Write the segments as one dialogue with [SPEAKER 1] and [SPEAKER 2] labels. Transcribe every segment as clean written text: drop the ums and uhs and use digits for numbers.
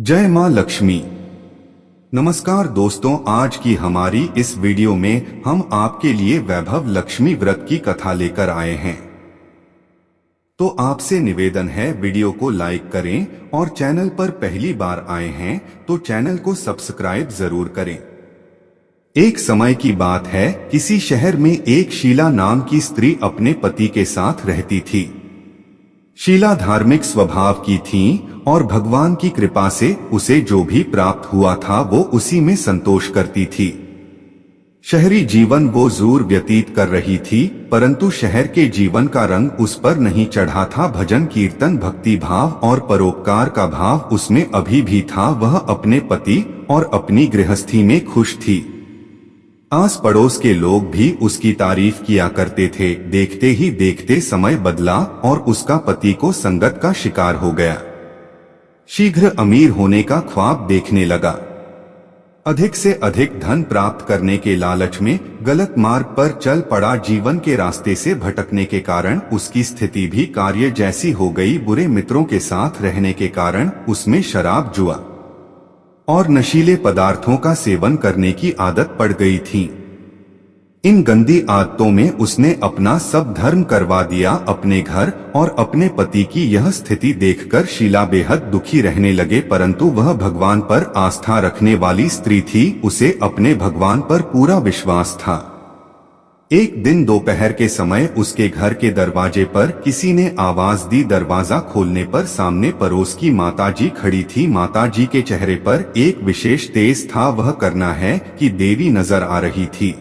[SPEAKER 1] जय मां लक्ष्मी। नमस्कार दोस्तों, आज की हमारी इस वीडियो में हम आपके लिए वैभव लक्ष्मी व्रत की कथा लेकर आए हैं। तो आपसे निवेदन है, वीडियो को लाइक करें और चैनल पर पहली बार आए हैं तो चैनल को सब्सक्राइब जरूर करें। एक समय की बात है, किसी शहर में एक शीला नाम की स्त्री अपने पति के साथ रहती थी। शीला धार्मिक स्वभाव की थीं और भगवान की कृपा से उसे जो भी प्राप्त हुआ था वो उसी में संतोष करती थी। शहरी जीवन वो जरूर व्यतीत कर रही थी, परंतु शहर के जीवन का रंग उस पर नहीं चढ़ा था। भजन कीर्तन, भक्ति भाव और परोपकार का भाव उसमें अभी भी था। वह अपने पति और अपनी गृहस्थी में खुश थी। आस पड़ोस के लोग भी उसकी तारीफ किया करते थे। देखते ही देखते समय बदला और उसका पति को संगत का शिकार हो गया। शीघ्र अमीर होने का ख्वाब देखने लगा। अधिक से अधिक धन प्राप्त करने के लालच में गलत मार्ग पर चल पड़ा। जीवन के रास्ते से भटकने के कारण उसकी स्थिति भी कार्य जैसी हो गई। बुरे मित्रों के साथ रहने के कारण उसमें शराब, जुआ और नशीले पदार्थों का सेवन करने की आदत पड़ गई थी। इन गंदी आदतों में उसने अपना सब धर्म करवा दिया। अपने घर और अपने पति की यह स्थिति देखकर शीला बेहद दुखी रहने लगे, परंतु वह भगवान पर आस्था रखने वाली स्त्री थी। उसे अपने भगवान पर पूरा विश्वास था। एक दिन दोपहर के समय उसके घर के दरवाजे पर किसी ने आवाज दी। दरवाजा खोलने पर सामने पड़ोस की माताजी खड़ी थी। माताजी के चेहरे पर एक विशेष तेज था। वह करना है कि देवी नजर आ रही थी।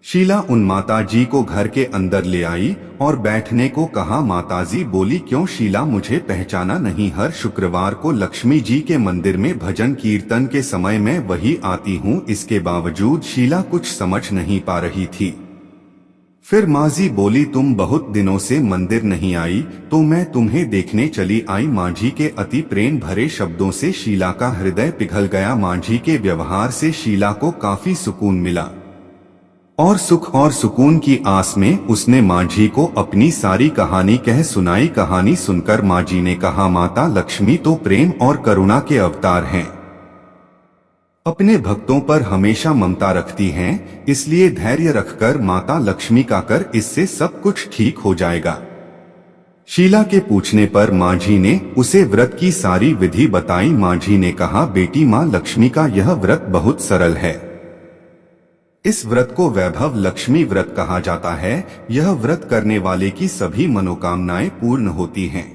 [SPEAKER 1] शीला उन माताजी को घर के अंदर ले आई और बैठने को कहा। माताजी बोली, क्यों शीला, मुझे पहचाना नहीं? हर शुक्रवार को लक्ष्मी जी के मंदिर में भजन कीर्तन के समय मैं वही आती हूँ। इसके बावजूद शीला कुछ समझ नहीं पा रही थी। फिर माजी बोली, तुम बहुत दिनों से मंदिर नहीं आई तो मैं तुम्हें देखने चली आई। मांझी के अति प्रेम भरे शब्दों से शीला का हृदय पिघल गया। मांझी के व्यवहार से शीला को काफी सुकून मिला और सुख और सुकून की आस में उसने मांझी को अपनी सारी कहानी कह सुनाई। कहानी सुनकर मांझी ने कहा, माता लक्ष्मी तो प्रेम और करुणा के अवतार हैं। अपने भक्तों पर हमेशा ममता रखती हैं, इसलिए धैर्य रखकर माता लक्ष्मी का कर, इससे सब कुछ ठीक हो जाएगा। शीला के पूछने पर मांझी ने उसे व्रत की सारी विधि बताई। मांझी ने कहा, बेटी, मां लक्ष्मी का यह व्रत बहुत सरल है। इस व्रत को वैभव लक्ष्मी व्रत कहा जाता है। यह व्रत करने वाले की सभी मनोकामनाएं पूर्ण होती हैं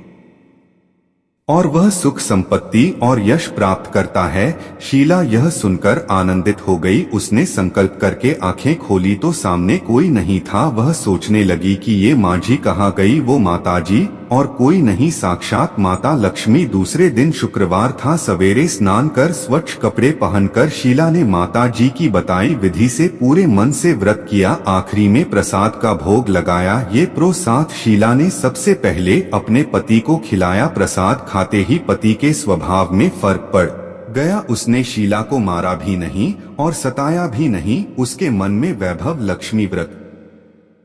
[SPEAKER 1] और वह सुख संपत्ति और यश प्राप्त करता है। शीला यह सुनकर आनंदित हो गई। उसने संकल्प करके आंखें खोली तो सामने कोई नहीं था। वह सोचने लगी कि ये मांझी कहाँ गई? वो माताजी और कोई नहीं, साक्षात माता लक्ष्मी। दूसरे दिन शुक्रवार था। सवेरे स्नान कर स्वच्छ कपड़े पहनकर शीला ने माता जी की बताई विधि से पूरे मन से व्रत किया। आखिरी में प्रसाद का भोग लगाया। ये प्रसाद शीला ने सबसे पहले अपने पति को खिलाया। प्रसाद खाते ही पति के स्वभाव में फर्क पड़ गया। उसने शीला को मारा भी नहीं और सताया भी नहीं। उसके मन में वैभव लक्ष्मी व्रत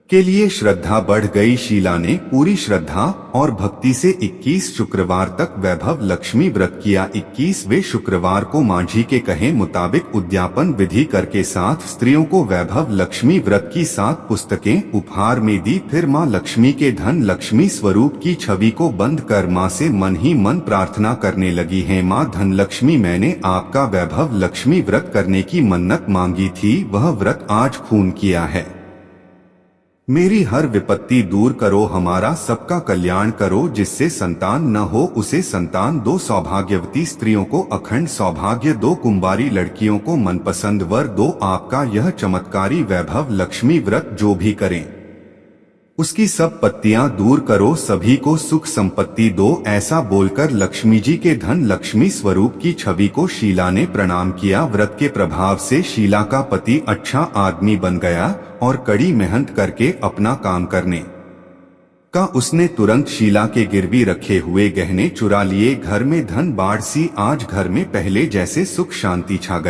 [SPEAKER 1] के लिए श्रद्धा बढ़ गई। शीला ने पूरी श्रद्धा और भक्ति से 21 शुक्रवार तक वैभव लक्ष्मी व्रत किया। 21वें शुक्रवार को मांझी के कहे मुताबिक उद्यापन विधि करके 7 स्त्रियों को वैभव लक्ष्मी व्रत की 7 पुस्तकें उपहार में दी। फिर मां लक्ष्मी के धन लक्ष्मी स्वरूप की छवि को बंद कर मां से मन ही मन प्रार्थना करने लगी है। मां धन लक्ष्मी, मैंने आपका वैभव लक्ष्मी व्रत करने की मन्नत मांगी थी, वह व्रत आज पूर्ण किया है। मेरी हर विपत्ति दूर करो, हमारा सबका कल्याण करो। जिससे संतान न हो उसे संतान दो। सौभाग्यवती स्त्रियों को अखंड सौभाग्य दो। कुंवारी लड़कियों को मनपसंद वर दो। आपका यह चमत्कारी वैभव लक्ष्मी व्रत जो भी करें उसकी सब पत्तियां दूर करो, सभी को सुख संपत्ति दो। ऐसा बोलकर लक्ष्मी जी के धन लक्ष्मी स्वरूप की छवि को शीला ने प्रणाम किया। व्रत के प्रभाव से शीला का पति अच्छा आदमी बन गया और कड़ी मेहनत करके अपना काम करने का उसने तुरंत शीला के गिरवी रखे हुए गहने चुरा लिए। घर में धन बाढ़ सी। आज घर में पहले जैसे सुख शांति छा गई।